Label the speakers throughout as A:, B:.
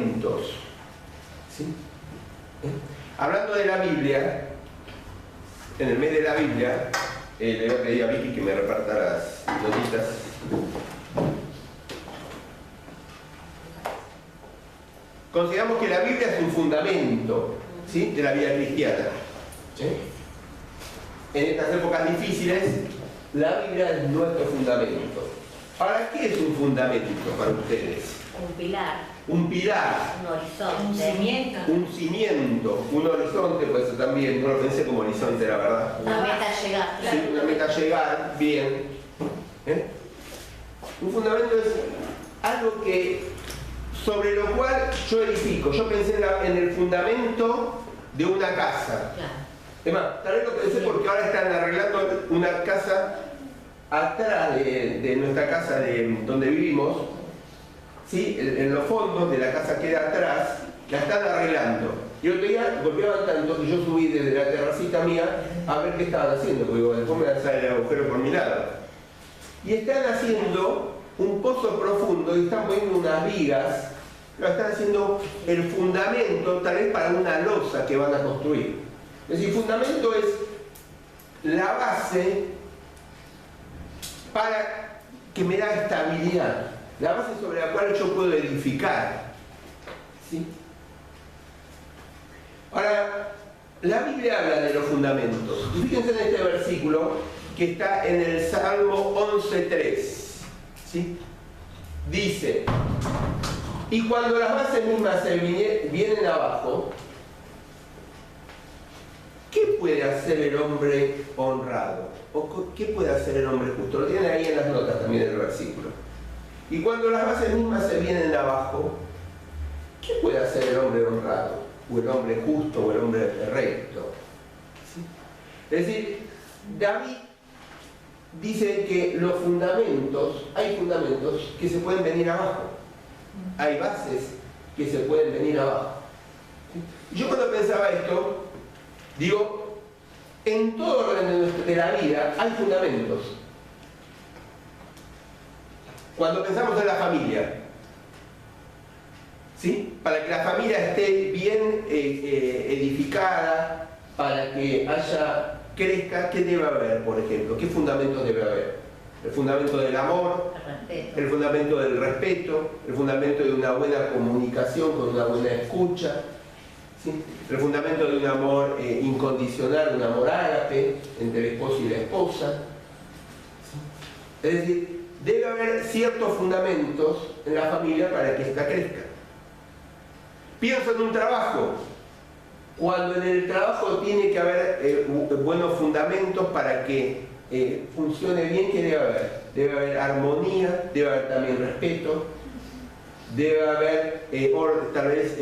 A: fundamentos. ¿Sí? Hablando de la Biblia, en el mes de la Biblia, le voy a pedir a Vicky que me reparta las notitas. Consideramos que la Biblia es un fundamento, ¿sí?, de la vida cristiana. ¿Sí? En estas épocas difíciles, la Biblia es nuestro fundamento. Ahora, ¿qué es un fundamento para ustedes?
B: Un pilar.
A: Un pilar.
B: Un horizonte.
C: Un cimiento.
A: Un cimiento. Un horizonte, pues también, no lo pensé como horizonte, la verdad.
B: Una meta a llegar.
A: Sí, una meta a llegar, bien. Un fundamento es algo sobre lo cual yo edifico. Yo pensé en el fundamento de una casa.
B: Claro.
A: Es más, tal vez lo pensé porque ahora están arreglando una casa atrás de nuestra casa donde vivimos, ¿sí? En los fondos de la casa que era atrás, la están arreglando. Y otro día golpeaban tanto que yo subí desde la terracita mía a ver qué estaban haciendo, porque después me va a salir el agujero por mi lado. Y están haciendo un pozo profundo y están poniendo unas vigas, pero están haciendo el fundamento tal vez para una losa que van a construir. Es decir, fundamento es la base para que me da estabilidad, la base sobre la cual yo puedo edificar. ¿Sí? Ahora, la Biblia habla de los fundamentos. Y fíjense en este versículo que está en el Salmo 11.3. ¿Sí? Dice: y cuando las bases mismas vienen abajo, ¿qué puede hacer el hombre honrado? ¿O qué puede hacer el hombre justo? Lo tienen ahí en las notas también del versículo. Y cuando las bases mismas se vienen abajo, ¿qué puede hacer el hombre honrado? O el hombre justo, o el hombre recto. ¿Sí? Es decir, David dice que los fundamentos, hay fundamentos que se pueden venir abajo. Hay bases que se pueden venir abajo. ¿Sí? Yo cuando pensaba esto, digo, en todo orden de la vida hay fundamentos. Cuando pensamos en la familia, ¿sí?, para que la familia esté bien edificada, para que crezca, ¿qué debe haber, por ejemplo? ¿Qué fundamentos debe haber? El fundamento del amor, el fundamento del respeto, el fundamento de una buena comunicación con una buena escucha, ¿sí?, el fundamento de un amor incondicional, un amor ágape entre el esposo y la esposa. ¿Sí? Es decir, debe haber ciertos fundamentos en la familia para que ésta crezca. Pienso en un trabajo. Cuando en el trabajo tiene que haber buenos fundamentos para que funcione bien, ¿qué debe haber? Debe haber armonía, debe haber también respeto, debe haber tal vez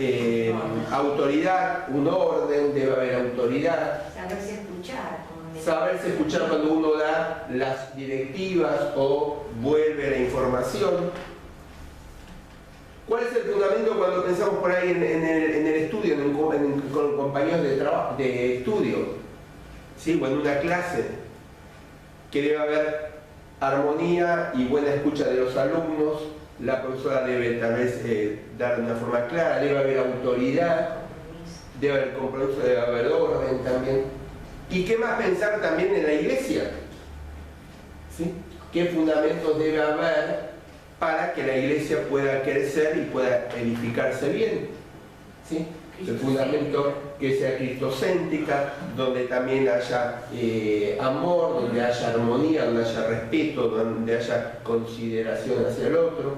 A: autoridad, un orden, debe haber autoridad.
B: Saberse escuchar.
A: Saberse escuchar cuando uno da las directivas o vuelve la información. ¿Cuál es el fundamento cuando pensamos por ahí en el estudio, con compañeros de estudio? ¿Sí? O en una clase, que debe haber armonía y buena escucha de los alumnos, la profesora debe tal vez dar de una forma clara, debe haber autoridad, debe haber compromiso, debe haber orden también. ¿Y qué más pensar también en la iglesia? ¿Sí? ¿Qué fundamentos debe haber para que la iglesia pueda crecer y pueda edificarse bien? ¿Sí? El fundamento que sea cristocéntrica, donde también haya amor, donde haya armonía, donde haya respeto, donde haya consideración hacia el otro.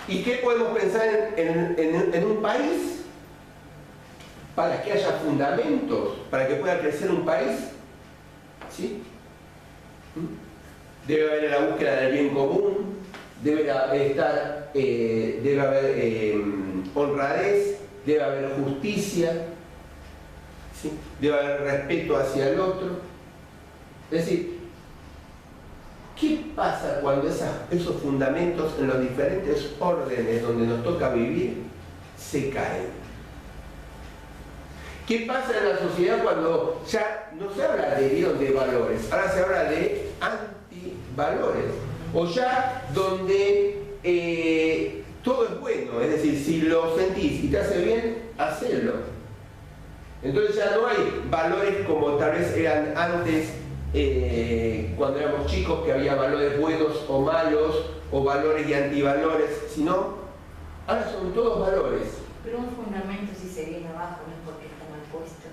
A: ¿Y qué podemos pensar en un país para que haya fundamentos, para que pueda crecer un país? ¿Sí? Debe haber la búsqueda del bien común, debe haber honradez, debe haber justicia, ¿sí?, debe haber respeto hacia el otro. Es decir, ¿qué pasa cuando esos fundamentos en los diferentes órdenes donde nos toca vivir se caen? ¿Qué pasa en la sociedad cuando ya no se habla de valores, ahora se habla de antivalores? O ya donde si te hace bien, hacelo. Entonces ya no hay valores como tal vez eran antes, cuando éramos chicos, que había valores buenos o malos, o valores y antivalores, sino ahora son todos valores.
B: Pero un fundamento si se viene abajo no es porque está mal puesto.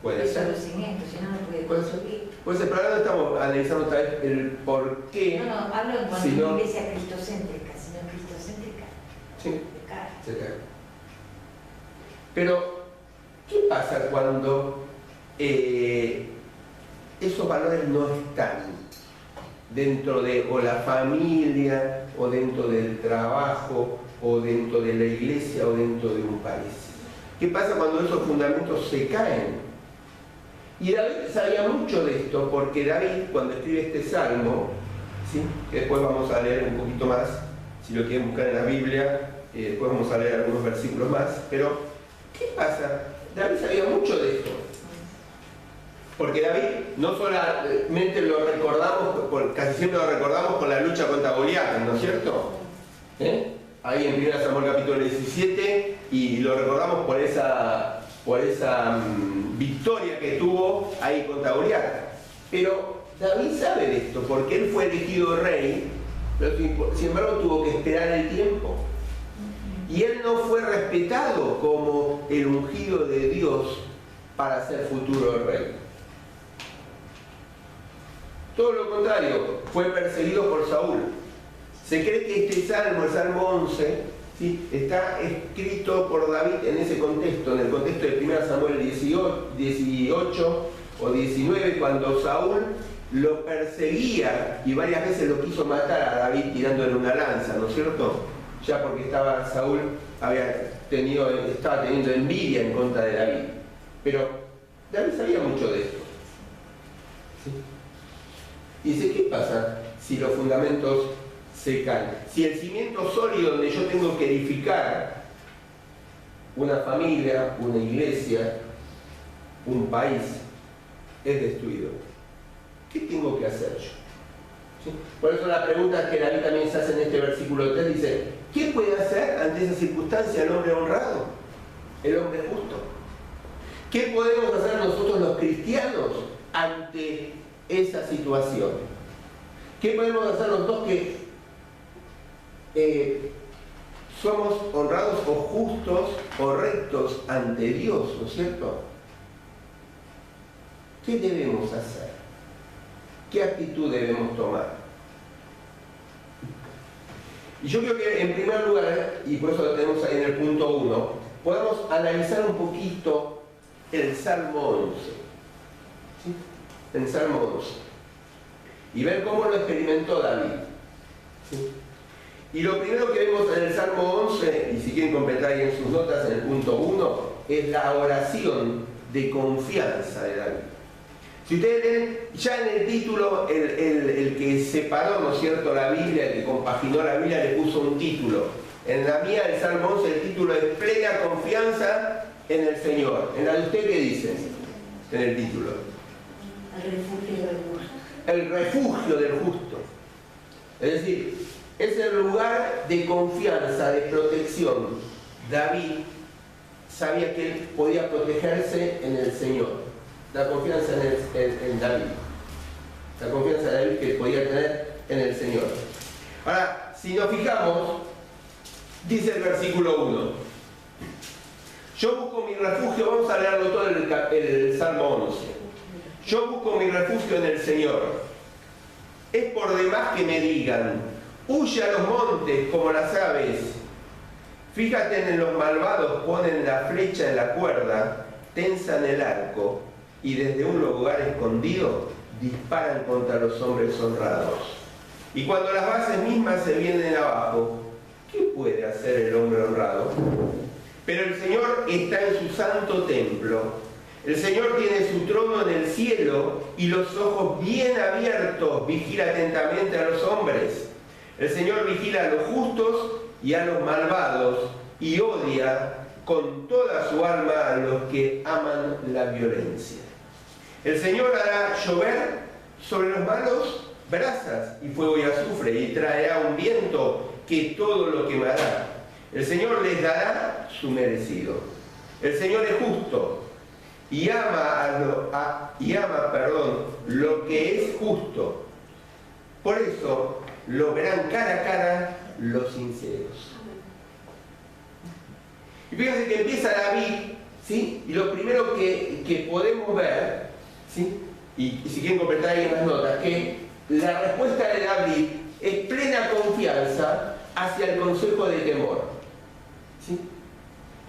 A: Puede
B: Eso
A: ser.
B: es los cimientos, si no, no puede
A: Puede ser.
B: construir.
A: Pues pero ahora no estamos analizando otra vez el por qué.
B: No, hablo en cuanto
A: Si
B: a
A: no-
B: una iglesia cristocéntrica, sino cristocéntrica
A: Sí,
B: de cara.
A: se cae. Pero, ¿qué pasa cuando esos valores no están dentro de o la familia, o dentro del trabajo, o dentro de la iglesia, o dentro de un país? ¿Qué pasa cuando esos fundamentos se caen? Y David sabía mucho de esto, porque David, cuando escribe este salmo, ¿sí?, que después vamos a leer un poquito más, si lo quieren buscar en la Biblia, después vamos a leer algunos versículos más, pero ¿qué pasa? David sabía mucho de esto. Porque David no solamente lo recordamos, casi siempre lo recordamos con la lucha contra Goliat, ¿no es cierto? Ahí en 1 Samuel capítulo 17, y lo recordamos por esa victoria que tuvo ahí contra Goliat. Pero David sabe de esto, porque él fue elegido rey, pero sin embargo tuvo que esperar el tiempo. Y él no fue respetado como el ungido de Dios para ser futuro rey. Todo lo contrario, fue perseguido por Saúl. Se cree que este salmo, el Salmo 11, ¿sí?, está escrito por David en ese contexto, en el contexto de 1 Samuel 18 o 19, cuando Saúl lo perseguía y varias veces lo quiso matar a David tirándole una lanza, ¿no es cierto? Ya porque Saúl estaba teniendo envidia en contra de David. Pero David sabía mucho de esto. ¿Sí? Y dice, ¿qué pasa si los fundamentos se caen? Si el cimiento sólido donde yo tengo que edificar una familia, una iglesia, un país, es destruido, ¿qué tengo que hacer yo? ¿Sí? Por eso la pregunta que David también se hace en este versículo 3 dice, ¿qué puede hacer ante esa circunstancia el hombre honrado? El hombre justo. ¿Qué podemos hacer nosotros los cristianos ante esa situación? ¿Qué podemos hacer nosotros que somos honrados o justos o rectos ante Dios, ¿no es cierto? ¿Qué debemos hacer? ¿Qué actitud debemos tomar? Y yo creo que en primer lugar, y por eso lo tenemos ahí en el punto 1, podemos analizar un poquito el Salmo 11. ¿Sí? El Salmo 11. Y ver cómo lo experimentó David. ¿Sí? Y lo primero que vemos en el Salmo 11, y si quieren completar ahí en sus notas en el punto 1, es la oración de confianza de David. Si ustedes ven, ya en el título, el que separó, ¿no es cierto?, la Biblia, el que compaginó la Biblia, le puso un título. En la mía, el Salmo 11, el título es Plena confianza en el Señor. ¿En la de usted qué dice? En el título.
B: El refugio del justo.
A: El refugio del justo. Es decir, es el lugar de confianza, de protección. David sabía que él podía protegerse en el Señor. La confianza en David. La confianza de David que podía tener en el Señor. Ahora, si nos fijamos, dice el versículo 1. Yo busco mi refugio, vamos a leerlo todo el Salmo 11. Yo busco mi refugio en el Señor. Es por demás que me digan, huye a los montes como las aves. Fíjate en los malvados, ponen la flecha en la cuerda, tensan el arco y desde un lugar escondido disparan contra los hombres honrados. Y cuando las bases mismas se vienen abajo, ¿qué puede hacer el hombre honrado? Pero el Señor está en su santo templo. El Señor tiene su trono en el cielo y los ojos bien abiertos vigila atentamente a los hombres. El Señor vigila a los justos y a los malvados y odia con toda su alma a los que aman la violencia. El Señor hará llover sobre los malos brasas y fuego y azufre, y traerá un viento que todo lo quemará. El Señor les dará su merecido. El Señor es justo y ama lo que es justo. Por eso lo verán cara a cara los sinceros. Y fíjense que empieza David, ¿sí? Y lo primero que podemos ver, ¿sí? Y si quieren completar ahí en las notas, que la respuesta de David es plena confianza hacia el consejo de temor. ¿Sí?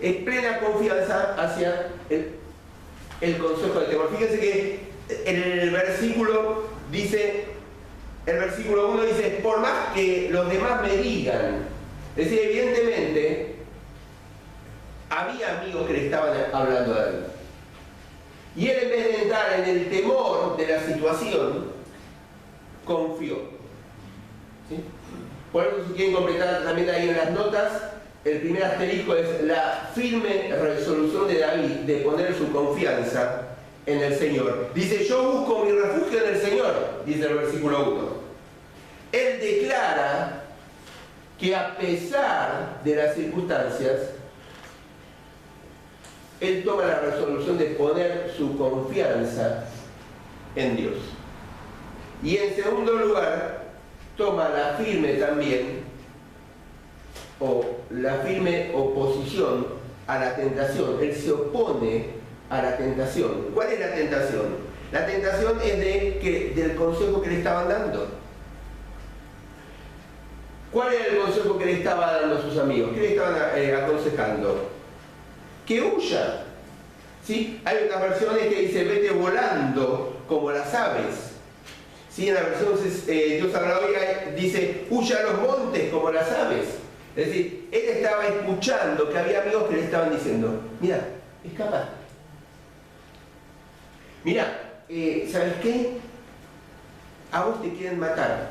A: Es plena confianza hacia el consejo de temor. Fíjense que en el versículo dice, el versículo 1 dice, por más que los demás me digan, es decir, evidentemente había amigos que le estaban hablando a David. Y él, en vez de entrar en el temor de la situación, confió. ¿Sí? Por eso, si quieren completar también ahí en las notas, el primer asterisco es la firme resolución de David de poner su confianza en el Señor. Dice, yo busco mi refugio en el Señor, dice el versículo 1. Él declara que a pesar de las circunstancias, él toma la resolución de poner su confianza en Dios. Y en segundo lugar, toma la firme también, o la firme oposición a la tentación. Él se opone a la tentación. ¿Cuál es la tentación? La tentación es del consejo que le estaban dando. ¿Cuál era el consejo que le estaba dando a sus amigos? ¿Qué le estaban aconsejando? Que huya. ¿Sí? Hay otras versiones que dice, vete volando como las aves. ¿Sí? En la versión Dios habla hoy dice, huya a los montes como las aves. Es decir, él estaba escuchando que había amigos que le estaban diciendo, mira, escapa. Mira, ¿sabes qué? A vos te quieren matar.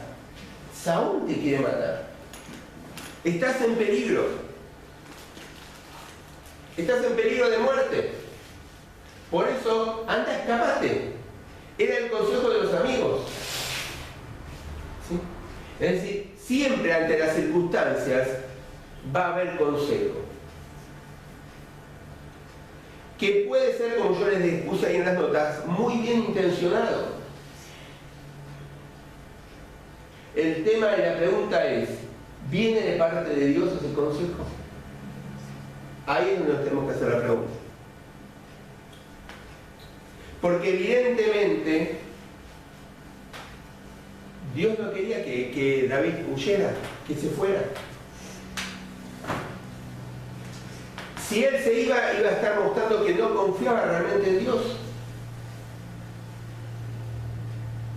A: Saúl te quiere matar. Estás en peligro. Estás en peligro de muerte. Por eso, anda, escapate. Era el consejo de los amigos. ¿Sí? Es decir, siempre ante las circunstancias va a haber consejo. Que puede ser, como yo les puse ahí en las notas, muy bien intencionado. El tema de la pregunta es, ¿viene de parte de Dios ese consejo? Ahí es donde nos tenemos que hacer la pregunta. Porque evidentemente Dios no quería que David huyera, que se fuera. Si él se iba a estar mostrando que no confiaba realmente en Dios.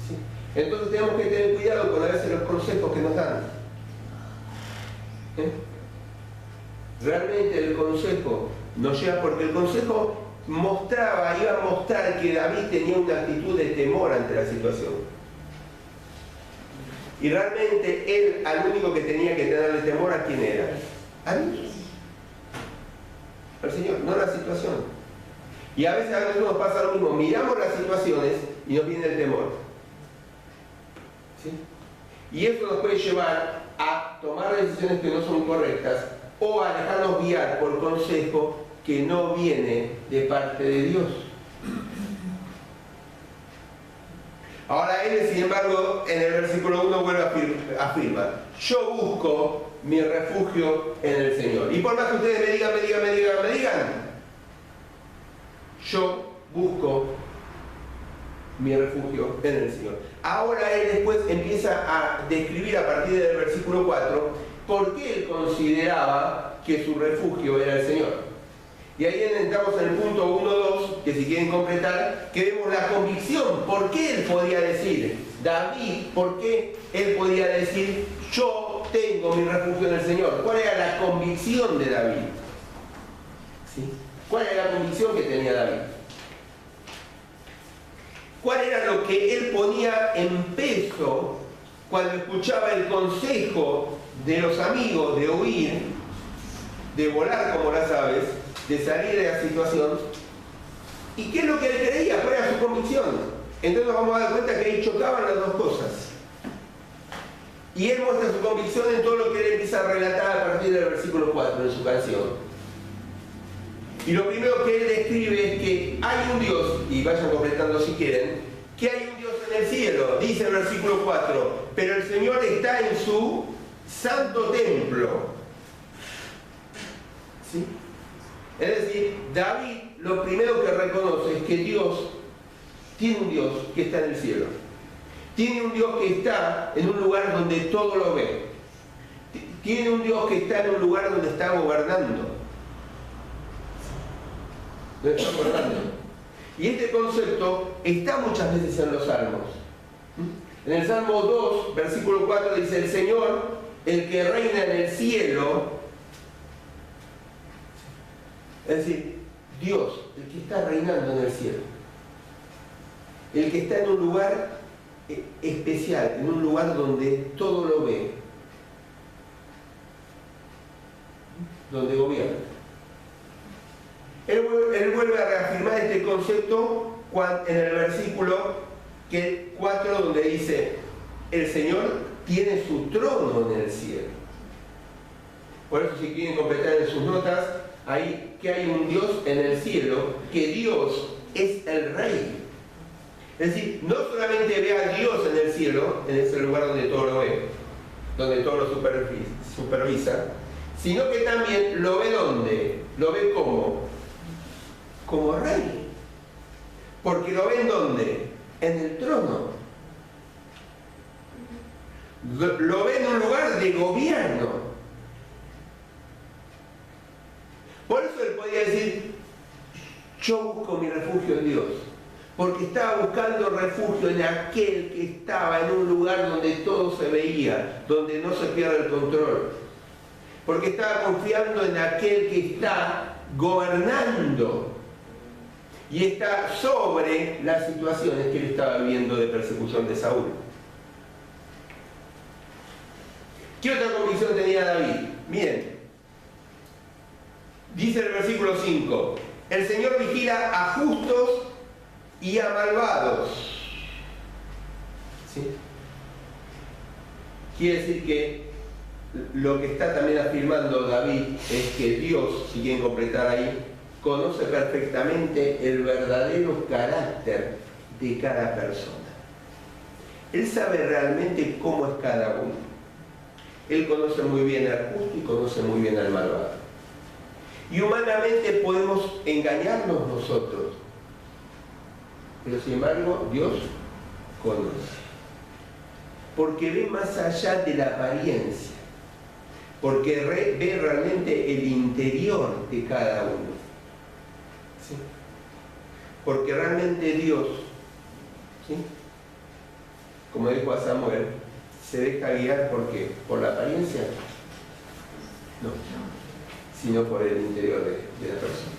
A: ¿Sí? Entonces tenemos que tener cuidado con a veces los consejos que nos dan. Realmente el consejo nos lleva, porque el consejo iba a mostrar que David tenía una actitud de temor ante la situación. Y realmente él, al único que tenía que tenerle temor, ¿a quién era? A Dios. Al Señor, no a la situación. Y a veces a nosotros nos pasa lo mismo, miramos las situaciones y nos viene el temor. ¿Sí? Y eso nos puede llevar a tomar decisiones que no son correctas o a dejarnos guiar por consejo que no viene de parte de Dios. Ahora él, sin embargo, en el versículo 1 vuelve a afirmar, yo busco mi refugio en el Señor. Y por más que ustedes me digan, yo busco mi refugio en el Señor. Ahora él después empieza a describir a partir del versículo 4 por qué él consideraba que su refugio era el Señor. Y ahí entramos en el punto 1-2, que si quieren completar, que vemos la convicción. ¿Por qué él podía decir, David, por qué él podía decir, yo tengo mi refugio en el Señor? ¿Cuál era la convicción de David? ¿Sí? ¿Cuál era la convicción que tenía David? ¿Cuál era lo que él ponía en peso cuando escuchaba el consejo de los amigos de huir, de volar como las aves, de salir de la situación? ¿Y qué es lo que él creía? ¿Cuál era su convicción? Entonces nos vamos a dar cuenta que ahí chocaban las dos cosas. Y él muestra su convicción en todo lo que él empieza a relatar a partir del versículo 4 en su canción. Y lo primero que él describe es que hay un Dios, y vayan completando si quieren, que hay un Dios en el cielo, dice el versículo 4, pero el Señor está en su santo templo. ¿Sí? Es decir, David lo primero que reconoce es que Dios tiene un Dios que está en el cielo. Tiene un Dios que está en un lugar donde todo lo ve. Tiene un Dios que está en un lugar donde está gobernando. Donde está gobernando. Y este concepto está muchas veces en los salmos. En el Salmo 2, versículo 4 dice: el Señor, el que reina en el cielo. Es decir, Dios, el que está reinando en el cielo. El que está en un lugar especial, en un lugar donde todo lo ve. Donde gobierna. Él vuelve a reafirmar este concepto en el versículo 4, donde dice: el Señor tiene su trono en el cielo. Por eso, si quieren completar en sus notas, ahí que hay un Dios en el cielo, que Dios es el Rey. Es decir, no solamente ve a Dios en el cielo, en ese lugar donde todo lo ve, donde todo lo supervisa, sino que también lo ve ¿dónde? Lo ve como Rey. Porque lo ve ¿en dónde? En el trono. Lo ve en un lugar de gobierno. Por eso él podía decir: yo busco mi refugio en Dios. Porque estaba buscando refugio en aquel que estaba en un lugar donde todo se veía, donde no se pierde el control. Porque estaba confiando en aquel que está gobernando y está sobre las situaciones que él estaba viviendo de persecución de Saúl. ¿Qué otra convicción tenía David? Miren, dice el versículo 5: el Señor vigila a justos y a malvados. ¿Sí? Quiere decir que lo que está también afirmando David es que Dios, si quieren completar ahí, conoce perfectamente el verdadero carácter de cada persona. Él sabe realmente cómo es cada uno. Él conoce muy bien al justo y conoce muy bien al malvado. Y humanamente podemos engañarnos nosotros, pero sin embargo Dios conoce. Porque ve más allá de la apariencia. Porque ve realmente el interior de cada uno. ¿Sí? Porque realmente Dios, ¿sí?, como dijo a Samuel, se deja guiar ¿por qué? ¿Por la apariencia? No, sino por el interior de la persona.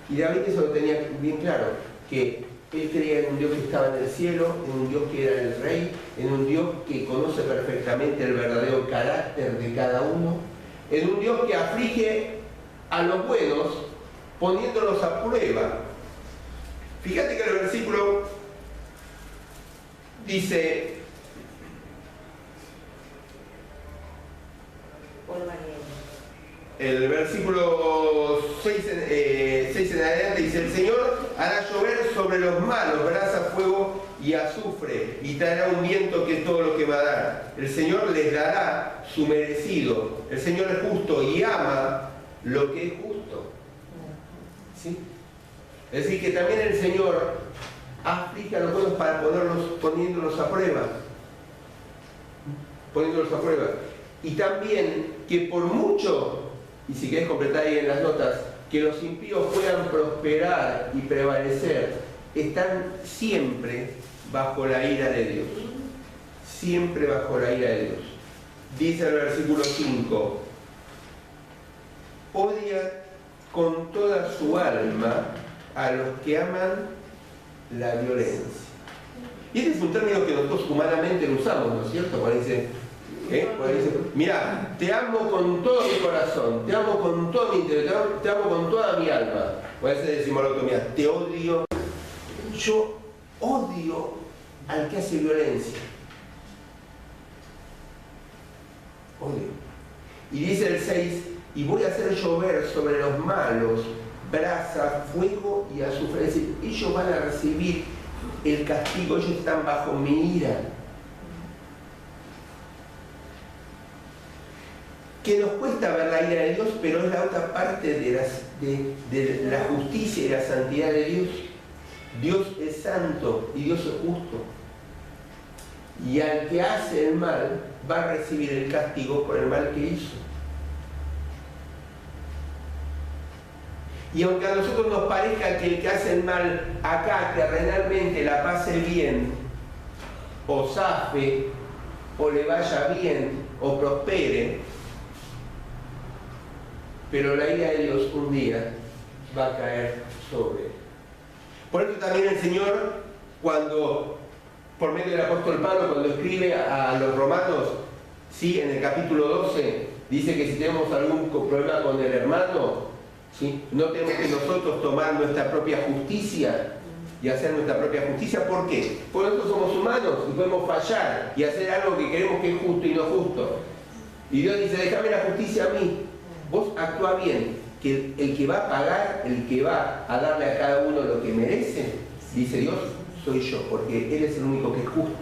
A: Y David eso lo tenía bien claro, que él creía en un Dios que estaba en el cielo, en un Dios que era el Rey, en un Dios que conoce perfectamente el verdadero carácter de cada uno, en un Dios que aflige a los buenos poniéndolos a prueba. Fíjate que el versículo dice: el versículo 6 en adelante dice: el Señor hará llover sobre los malos brasa, fuego y azufre, y traerá un viento que todo lo quemará. El Señor les dará su merecido. El Señor es justo y ama lo que es justo. ¿Sí? Es decir, que también el Señor aflige a los buenos para poniéndolos a prueba. Poniéndolos a prueba. Y también que por mucho, y si querés completar ahí en las notas, que los impíos puedan prosperar y prevalecer, están siempre bajo la ira de Dios. Siempre bajo la ira de Dios. Dice el versículo 5: odia con toda su alma a los que aman la violencia. Y este es un término que nosotros humanamente lo usamos, ¿no es cierto? Cuando dice, mira, te amo con todo mi corazón, te amo con todo mi interior, te amo con toda mi alma. O a veces decimos al otro: mira, te odio. Yo odio al que hace violencia. Odio. Y dice el 6, y voy a hacer llover sobre los malos brasa, fuego y azufre. Es decir, ellos van a recibir el castigo, ellos están bajo mi ira. Que nos cuesta ver la ira de Dios, pero es la otra parte de la justicia y la santidad de Dios. Dios es santo y Dios es justo. Y al que hace el mal va a recibir el castigo por el mal que hizo. Y aunque a nosotros nos parezca que el que hace el mal acá terrenalmente la pase bien, o zafe, o le vaya bien, o prospere, pero la ira de Dios un día va a caer sobre él. Por eso también el Señor, cuando, por medio del apóstol Pablo, cuando escribe a los romanos, ¿sí? En el capítulo 12, dice que si tenemos algún problema con el hermano, ¿sí? No tenemos que nosotros tomar nuestra propia justicia y hacer nuestra propia justicia. ¿Por qué? Porque nosotros somos humanos y podemos fallar y hacer algo que creemos que es justo y no justo. Y Dios dice, déjame la justicia a mí. Vos actúa bien, que el que va a pagar, el que va a darle a cada uno lo que merece, dice Dios, soy yo, porque Él es el único que es justo.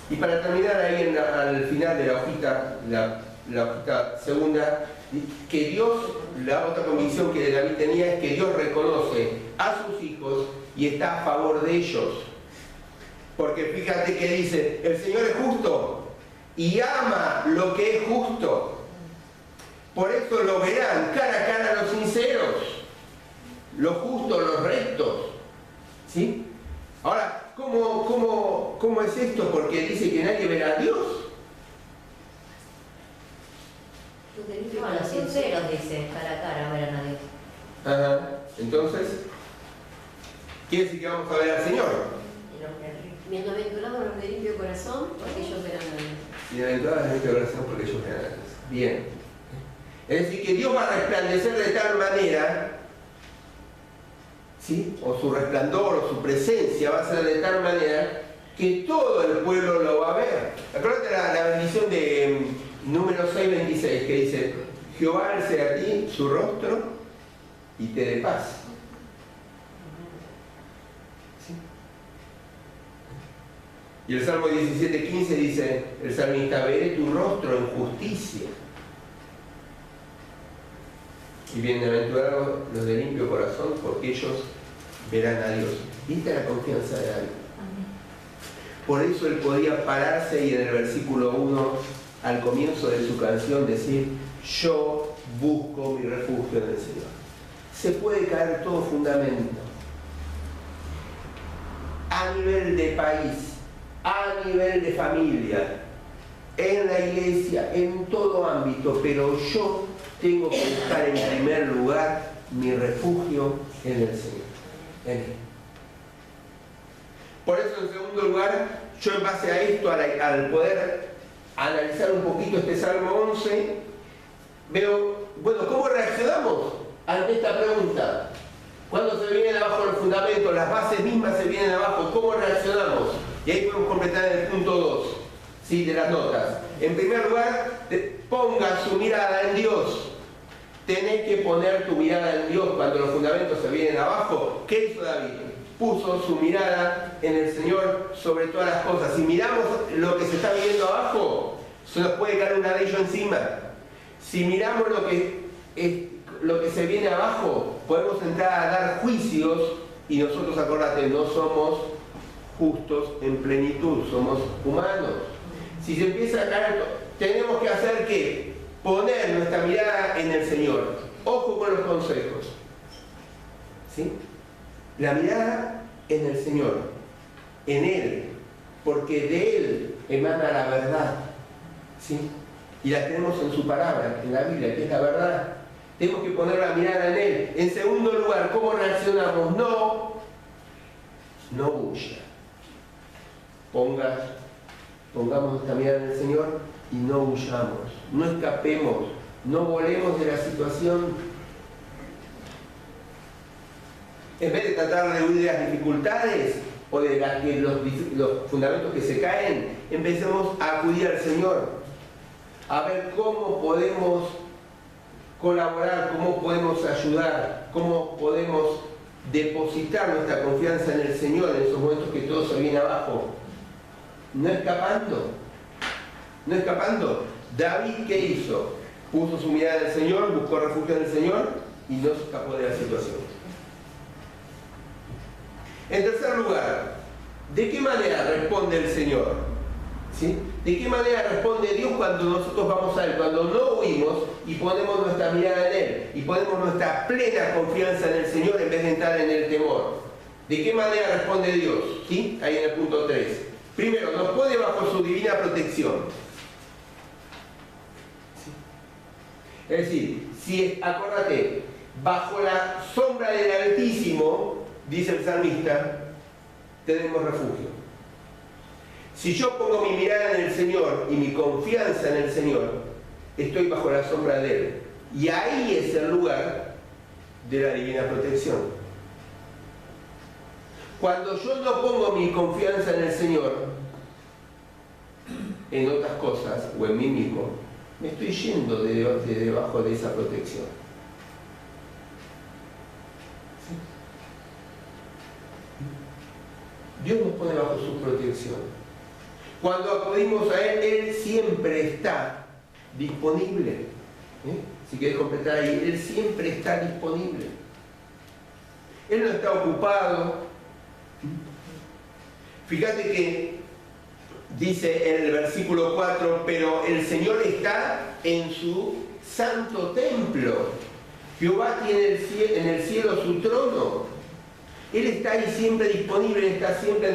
A: Y para terminar ahí al final de la hojita, la hojita segunda, que Dios, la otra convicción que David tenía es que Dios reconoce a sus hijos y está a favor de ellos. Porque fíjate que dice, el Señor es justo y ama lo que es justo. Por eso lo verán cara a cara los sinceros, los justos, los rectos. ¿Sí? Ahora, ¿cómo es esto? Porque dice que nadie verá a Dios.
B: No, los sinceros dice, cara a cara verán a Dios.
A: Ajá. Entonces, quiere decir que vamos a ver al Señor.
B: Bienaventurados los de limpio corazón, porque ellos verán a Dios.
A: Bienaventurados los de limpio corazón, porque ellos verán a Dios. Bien. Es decir, que Dios va a resplandecer de tal manera, ¿sí? O su resplandor o su presencia va a ser de tal manera que todo el pueblo lo va a ver. Acuérdate la bendición de Números 6:26, que dice, Jehová alce a ti su rostro y te dé paz. ¿Sí? Y el Salmo 17:15 dice, el salmista, veré tu rostro en justicia. Y bienaventurados los de limpio corazón, porque ellos verán a Dios. Y esta es la confianza de David. Por eso él podía pararse y en el versículo 1, al comienzo de su canción, decir, yo busco mi refugio en el Señor. Se puede caer todo fundamento. A nivel de país, a nivel de familia, en la iglesia, en todo ámbito, pero yo tengo que buscar en primer lugar mi refugio en el Señor, en Él. Por eso, en segundo lugar, yo en base a esto, al poder analizar un poquito este Salmo 11, veo, bueno, ¿cómo reaccionamos ante esta pregunta? Cuando se vienen abajo los fundamentos, las bases mismas se vienen abajo, ¿cómo reaccionamos? Y ahí podemos completar el punto 2, ¿sí? De las notas. En primer lugar, ponga su mirada en Dios. Tenés que poner tu mirada en Dios cuando los fundamentos se vienen abajo. ¿Qué hizo David? Puso su mirada en el Señor sobre todas las cosas. Si miramos lo que se está viendo abajo, se nos puede caer un ladrillo encima. Si miramos lo que se viene abajo, podemos entrar a dar juicios y nosotros, acordate, no somos justos en plenitud, somos humanos. Si se empieza a caer, tenemos que hacer ¿qué? Poner nuestra mirada en el Señor. Ojo con los consejos. ¿Sí? La mirada en el Señor, en Él, porque de Él emana la verdad. ¿Sí? Y la tenemos en su palabra, en la Biblia, que es la verdad. Tenemos que poner la mirada en Él. En segundo lugar, ¿cómo reaccionamos? No huya. Pongamos nuestra mirada en el Señor y no huyamos, no escapemos, no volemos de la situación. En vez de tratar de huir de las dificultades, o de los fundamentos que se caen, empecemos a acudir al Señor, a ver cómo podemos colaborar, cómo podemos ayudar, cómo podemos depositar nuestra confianza en el Señor en esos momentos que todo se viene abajo. No escapando. No escapando. David, ¿qué hizo? Puso su mirada en el Señor, buscó refugio en el Señor y no se escapó de la situación. En tercer lugar, ¿de qué manera responde el Señor? ¿Sí? ¿De qué manera responde Dios cuando nosotros vamos a Él? Cuando no huimos y ponemos nuestra mirada en Él y ponemos nuestra plena confianza en el Señor en vez de entrar en el temor. ¿De qué manera responde Dios? ¿Sí? Ahí en el punto 3. Primero, nos pone bajo su divina protección. ¿Sí? Es decir, si acordate, bajo la sombra del Altísimo, dice el salmista, tenemos refugio. Si yo pongo mi mirada en el Señor y mi confianza en el Señor, estoy bajo la sombra de Él. Y ahí es el lugar de la divina protección. Cuando yo no pongo mi confianza en el Señor, en otras cosas o en mí mismo, me estoy yendo de debajo de esa protección. ¿Sí? Dios nos pone bajo su protección. Cuando acudimos a Él, Él siempre está disponible. Si quieres completar ahí, Él siempre está disponible. Él no está ocupado. Fíjate que dice en el versículo 4, pero el Señor está en su santo templo. Jehová tiene en el cielo su trono. Él está ahí siempre disponible, Él está siempre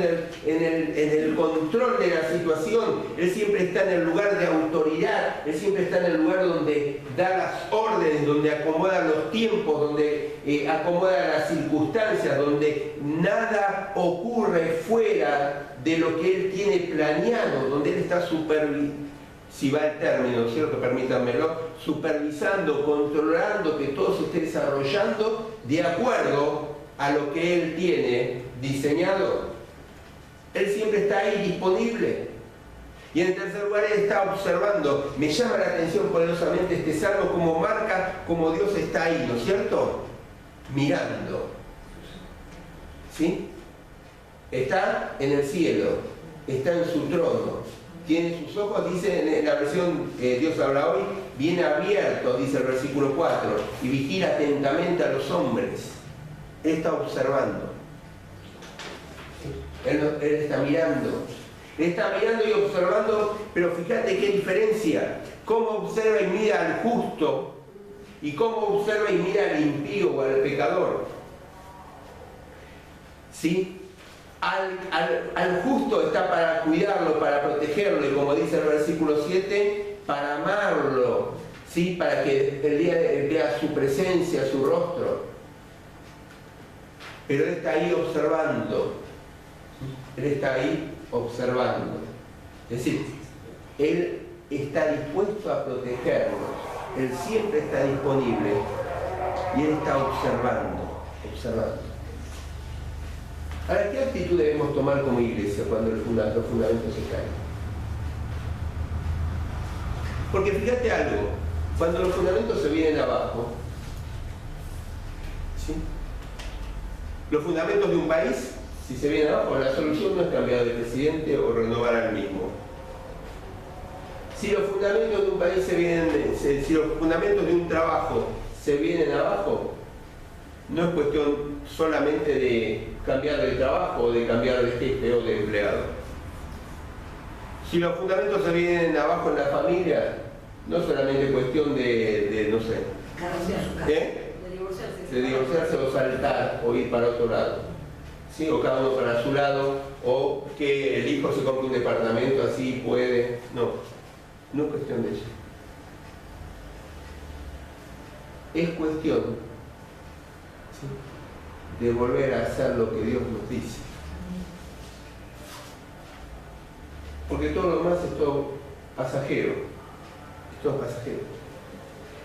A: en el control de la situación, Él siempre está en el lugar de autoridad, Él siempre está en el lugar donde da las órdenes, donde acomoda los tiempos, donde acomoda las circunstancias, donde nada ocurre fuera de lo que Él tiene planeado, donde Él está si va el término, ¿cierto? Permítanmelo, supervisando, controlando que todo se esté desarrollando de acuerdo a lo que Él tiene diseñado. Él siempre está ahí disponible. Y en tercer lugar, Él está observando. Me llama la atención poderosamente este salmo como marca como Dios está ahí, ¿no es cierto? Mirando. ¿Sí? Está en el cielo, está en su trono, tiene sus ojos, dice en la versión Dios habla hoy, bien abiertos, dice el versículo 4, y vigila atentamente a los hombres. Él está observando. Él está mirando. Él está mirando y observando, pero fíjate qué diferencia. Cómo observa y mira al justo y cómo observa y mira al impío o al pecador. ¿Sí? Al justo está para cuidarlo, para protegerlo, y como dice el versículo 7, para amarlo, ¿sí? Para que el día vea su presencia, su rostro. Pero Él está ahí observando. Él está ahí observando. Es decir, Él está dispuesto a protegernos. Él siempre está disponible. Y Él está observando. Ahora, ¿qué actitud debemos tomar como iglesia cuando los fundamentos se caen? Porque fíjate algo. Cuando los fundamentos se vienen abajo, ¿sí? Los fundamentos de un país, si se vienen abajo, la solución no es cambiar de presidente o renovar al mismo. Si los fundamentos de un país si los fundamentos de un trabajo se vienen abajo, no es cuestión solamente de cambiar de trabajo o de cambiar de jefe o de empleado. Si los fundamentos se vienen abajo en la familia, no es solamente cuestión de no sé, de divorciarse o saltar o ir para otro lado, ¿sí? O cada uno para su lado, o que el hijo se compre un departamento así puede. No es cuestión de eso. Es cuestión, ¿sí?, de volver a hacer lo que Dios nos dice. Porque todo lo demás es todo pasajero. Es todo pasajero.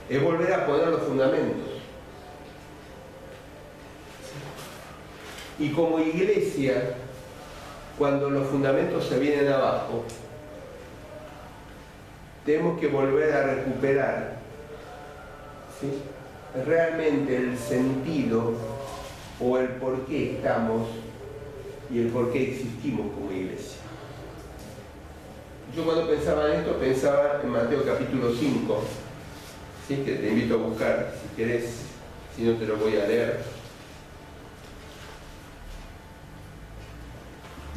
A: Es volver a poner los fundamentos. Y como iglesia, cuando los fundamentos se vienen abajo, tenemos que volver a recuperar, ¿sí?, realmente el sentido o el por qué estamos y el por qué existimos como iglesia. Yo cuando pensaba en esto, pensaba en Mateo capítulo 5, ¿sí?, que te invito a buscar, si querés, si no te lo voy a leer.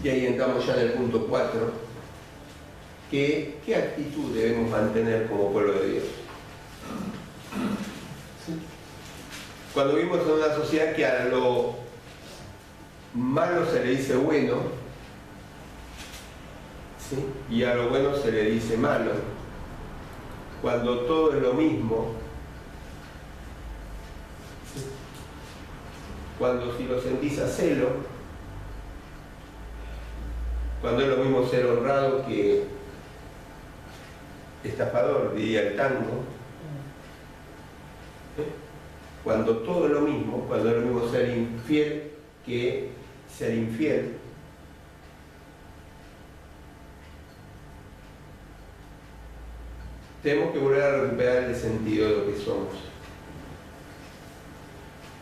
A: Y ahí entramos ya en el punto 4, que ¿qué actitud debemos mantener como pueblo de Dios? ¿Sí? Cuando vivimos en una sociedad que a lo malo se le dice bueno, ¿sí?, y a lo bueno se le dice malo, cuando todo es lo mismo, ¿sí?, cuando si lo sentís a celo, cuando es lo mismo ser honrado que estafador, diría el tango, ¿sí?, cuando todo es lo mismo, cuando es lo mismo ser infiel que ser infiel, tenemos que volver a recuperar el sentido de lo que somos.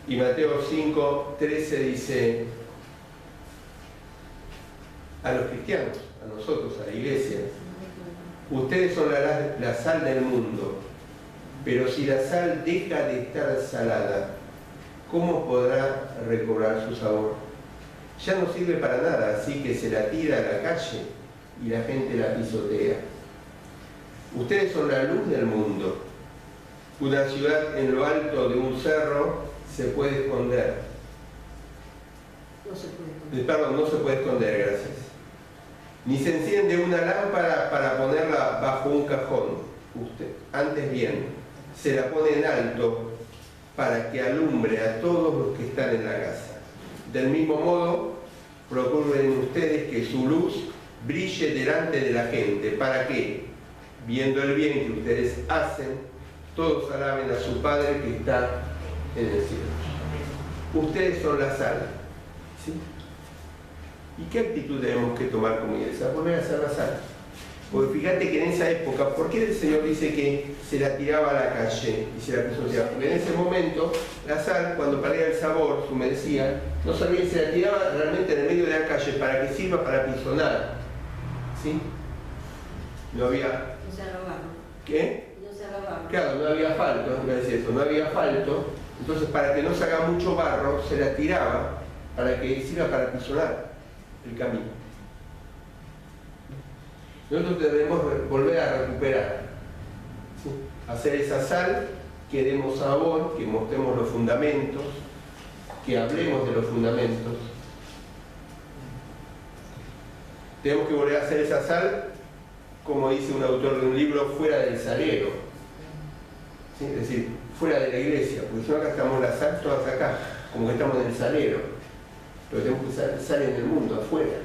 A: Y Mateo 5:13 dice a los cristianos, a nosotros, a la iglesia: ustedes son la sal del mundo, pero si la sal deja de estar salada, ¿cómo podrá recobrar su sabor? Ya no sirve para nada, así que se la tira a la calle y la gente la pisotea. Ustedes son la luz del mundo. Una ciudad en lo alto de un cerro se puede esconder.
B: No se puede esconder.
A: Perdón, no se puede esconder, gracias. Ni se enciende una lámpara para ponerla bajo un cajón. Antes bien, se la pone en alto para que alumbre a todos los que están en la casa. Del mismo modo, procuren ustedes que su luz brille delante de la gente, para que, viendo el bien que ustedes hacen, todos alaben a su Padre que está en el cielo. Ustedes son la sal, ¿sí? ¿Y qué actitud tenemos que tomar como iglesia? Volver a ser la sal. Porque fíjate que en esa época, ¿por qué el Señor dice que se la tiraba a la calle y se la pisoteaba? Porque en ese momento la sal, cuando perdía el sabor, se humedecía, no servía y se la tiraba realmente en el medio de la calle para que sirva para pisonar, ¿sí? No había...
B: No se arrogaba.
A: ¿Qué?
B: No se arrogaba.
A: Claro, no había asfalto, iba a decir eso, no había asfalto, entonces para que no se haga mucho barro, se la tiraba para que sirva para pisonar el camino. Nosotros debemos volver a recuperar, ¿sí?, hacer esa sal, que demos sabor, que mostremos los fundamentos, que hablemos de los fundamentos. Tenemos que volver a hacer esa sal, como dice un autor de un libro, fuera del salero, ¿sí?, es decir, fuera de la iglesia, porque si no acá estamos la sal, todas acá, como que estamos en el salero, pero tenemos que sal en el mundo, afuera.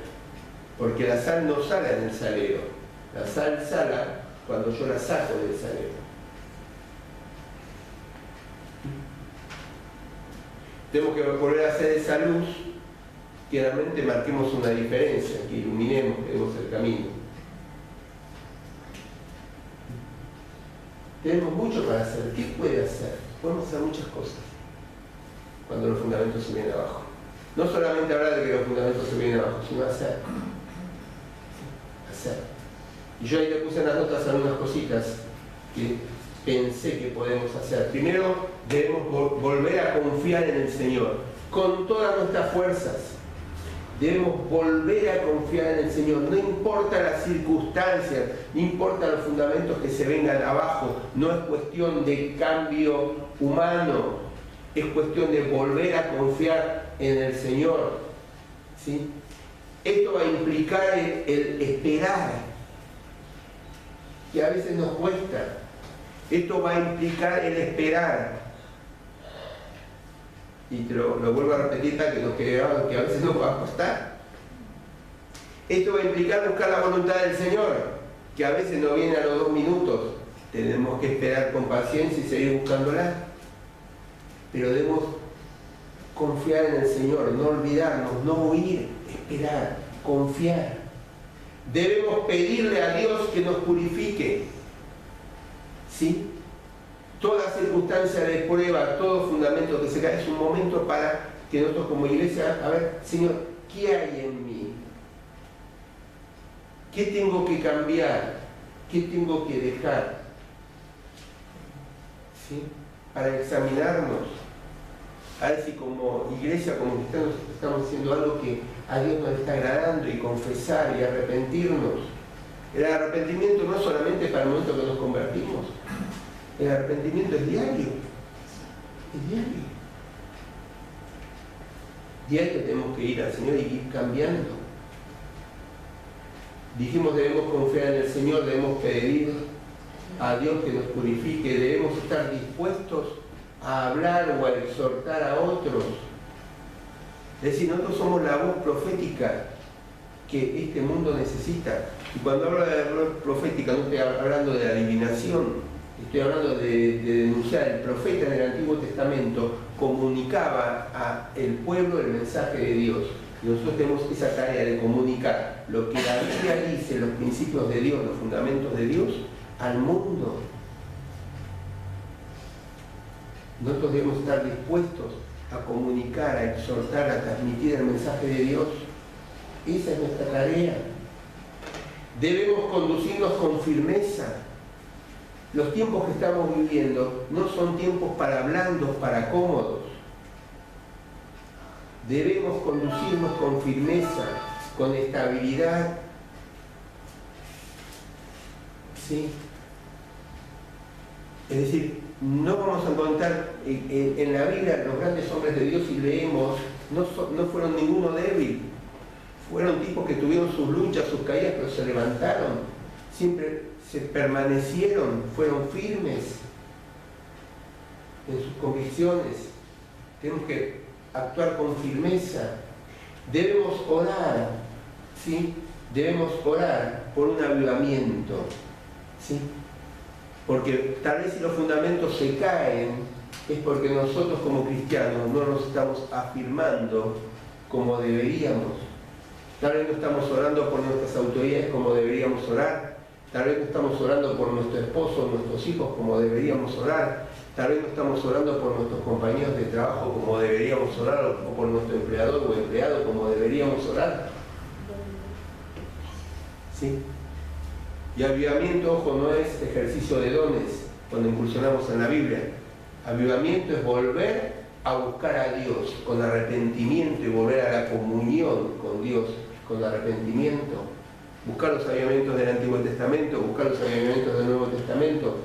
A: Porque la sal no sala en el salero, la sal sala cuando yo la saco del salero. Tenemos que volver a hacer esa luz, que realmente marquemos una diferencia, que iluminemos, que demos el camino. Tenemos mucho para hacer. ¿Qué puede hacer? Podemos hacer muchas cosas cuando los fundamentos se vienen abajo. No solamente hablar de que los fundamentos se vienen abajo, sino hacer. Y yo ahí le puse en las notas algunas cositas que pensé que podemos hacer. Primero, debemos volver a confiar en el Señor con todas nuestras fuerzas. Debemos volver a confiar en el Señor, no importa las circunstancias, no importa los fundamentos que se vengan abajo, no es cuestión de cambio humano, es cuestión de volver a confiar en el Señor, ¿sí? Esto va a implicar el esperar, que a veces nos cuesta. Esto va a implicar el esperar. Y te lo vuelvo a repetir para que nos quede grabado, que a veces nos va a costar. Esto va a implicar buscar la voluntad del Señor, que a veces no viene a los 2 minutos. Tenemos que esperar con paciencia y seguir buscándola. Pero debemos confiar en el Señor, no olvidarnos, no huir, esperar. confiar. Debemos pedirle a Dios que nos purifique. ¿Sí? Toda circunstancia de prueba, todo fundamento que se cae es un momento para que nosotros como iglesia, a ver, Señor, ¿qué hay en mí? ¿Qué tengo que cambiar? ¿Qué tengo que dejar? ¿Sí? Para examinarnos. A ver si como iglesia, como cristianos, estamos haciendo algo que a Dios nos está agradando, y confesar y arrepentirnos. El arrepentimiento no es solamente para el momento que nos convertimos. El arrepentimiento es diario. Es diario. Diario tenemos que ir al Señor y ir cambiando. Dijimos, debemos confiar en el Señor, debemos pedir a Dios que nos purifique, debemos estar dispuestos a hablar o a exhortar a otros. Es decir, nosotros somos la voz profética que este mundo necesita. Y cuando hablo de la voz profética, no estoy hablando de adivinación, estoy hablando de denunciar. El profeta en el Antiguo Testamento comunicaba al pueblo el mensaje de Dios. Y nosotros tenemos esa tarea de comunicar lo que la Biblia dice, los principios de Dios, los fundamentos de Dios, al mundo. Nosotros debemos estar dispuestos a comunicar, a exhortar, a transmitir el mensaje de Dios. Esa es nuestra tarea. Debemos conducirnos con firmeza. Los tiempos que estamos viviendo no son tiempos para blandos, para cómodos. Debemos conducirnos con firmeza, con estabilidad. ¿Sí? Es decir, no vamos a encontrar en la Biblia los grandes hombres de Dios, y leemos, no fueron ninguno débil. Fueron tipos que tuvieron sus luchas, sus caídas, pero se levantaron. Siempre se permanecieron, fueron firmes en sus convicciones. Tenemos que actuar con firmeza. Debemos orar, ¿sí? Debemos orar por un avivamiento, ¿sí? Porque tal vez si los fundamentos se caen, es porque nosotros como cristianos no nos estamos afirmando como deberíamos. Tal vez no estamos orando por nuestras autoridades como deberíamos orar. Tal vez no estamos orando por nuestro esposo, nuestros hijos como deberíamos orar. Tal vez no estamos orando por nuestros compañeros de trabajo como deberíamos orar, o por nuestro empleador o empleado como deberíamos orar. ¿Sí? Y avivamiento, ojo, no es ejercicio de dones cuando incursionamos en la Biblia. Avivamiento es volver a buscar a Dios con arrepentimiento y volver a la comunión con Dios con arrepentimiento. Buscar los avivamientos del Antiguo Testamento, buscar los avivamientos del Nuevo Testamento.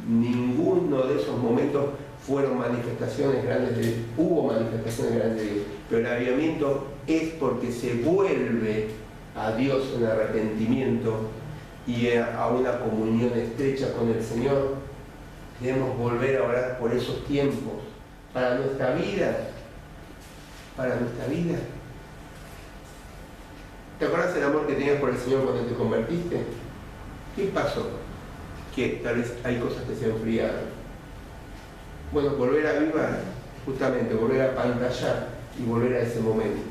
A: Ninguno de esos momentos fueron manifestaciones grandes hubo manifestaciones grandes de Dios, pero el avivamiento es porque se vuelve a Dios en arrepentimiento y a una comunión estrecha con el Señor. Debemos volver a orar por esos tiempos, para nuestra vida, para nuestra vida. ¿Te acuerdas el amor que tenías por el Señor cuando te convertiste? ¿Qué pasó? Que tal vez hay cosas que se enfriaron. Bueno, volver a avivar, justamente, volver a pantallar y volver a ese momento.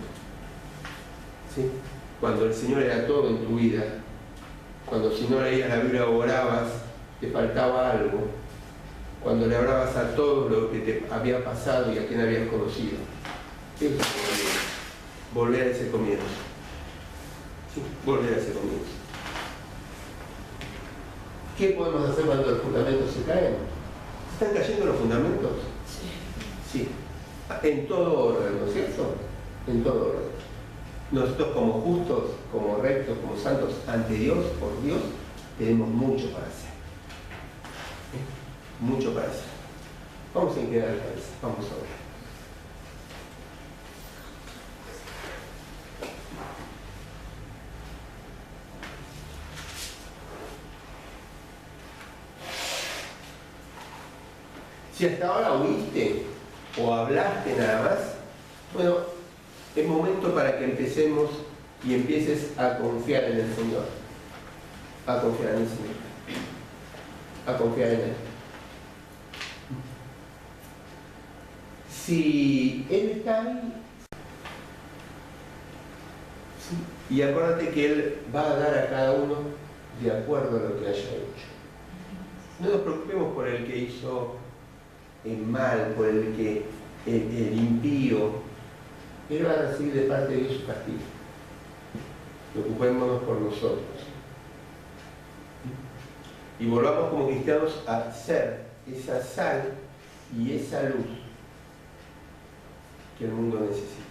A: ¿Sí? Cuando el Señor era todo en tu vida, cuando si no leías la Biblia o orabas, te faltaba algo, cuando le hablabas a todo lo que te había pasado y a quien habías conocido. Eso es volver a ese comienzo. ¿Sí? Volver a ese comienzo. ¿Qué podemos hacer cuando los fundamentos se caen? ¿Están cayendo los fundamentos? Sí. En todo orden, ¿no es cierto? En todo orden. Nosotros como justos, como rectos, como santos ante Dios, por Dios, tenemos mucho para hacer. Mucho para hacer. Vamos a inclinar la cabeza, vamos a orar. Si hasta ahora oíste o hablaste nada más, bueno, es momento para que empecemos y empieces a confiar en el Señor. A confiar en el Señor. A confiar en Él. Si Él está ahí, sí, Y acuérdate que Él va a dar a cada uno de acuerdo a lo que haya hecho. No nos preocupemos por el que hizo el mal, por el que el impío. Él va a recibir de parte de Dios su castigo. Preocupémonos por nosotros. Y volvamos como cristianos a ser esa sal y esa luz que el mundo necesita.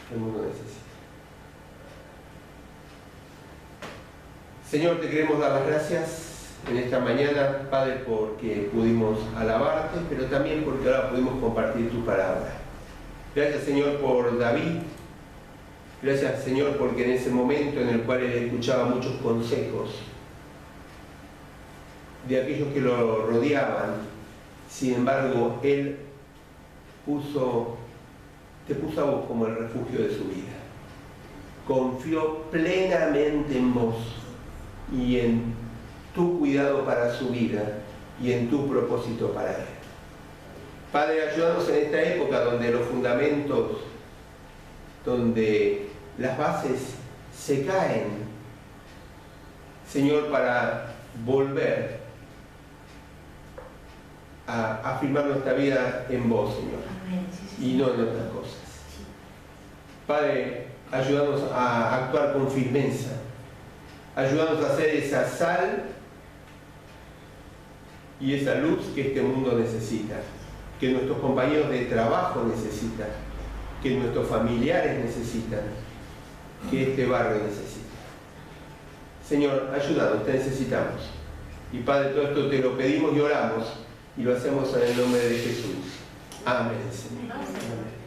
A: Que el mundo necesita. Señor, te queremos dar las gracias en esta mañana, Padre, porque pudimos alabarte, pero también porque ahora pudimos compartir tu palabra. Gracias, Señor, por David. Gracias, Señor, porque en ese momento en el cual él escuchaba muchos consejos de aquellos que lo rodeaban, sin embargo, él te puso a vos como el refugio de su vida. Confió plenamente en vos y en tu cuidado para su vida y en tu propósito para él. Padre, ayúdanos en esta época donde los fundamentos, donde las bases se caen, Señor, para volver a afirmar nuestra vida en vos, Señor, y no en otras cosas. Padre, ayúdanos a actuar con firmeza, ayúdanos a hacer esa sal y esa luz que este mundo necesita, que nuestros compañeros de trabajo necesitan, que nuestros familiares necesitan, que este barrio necesita. Señor, ayúdanos, te necesitamos. Y Padre, todo esto te lo pedimos y oramos, y lo hacemos en el nombre de Jesús. Amén, Señor. Amén.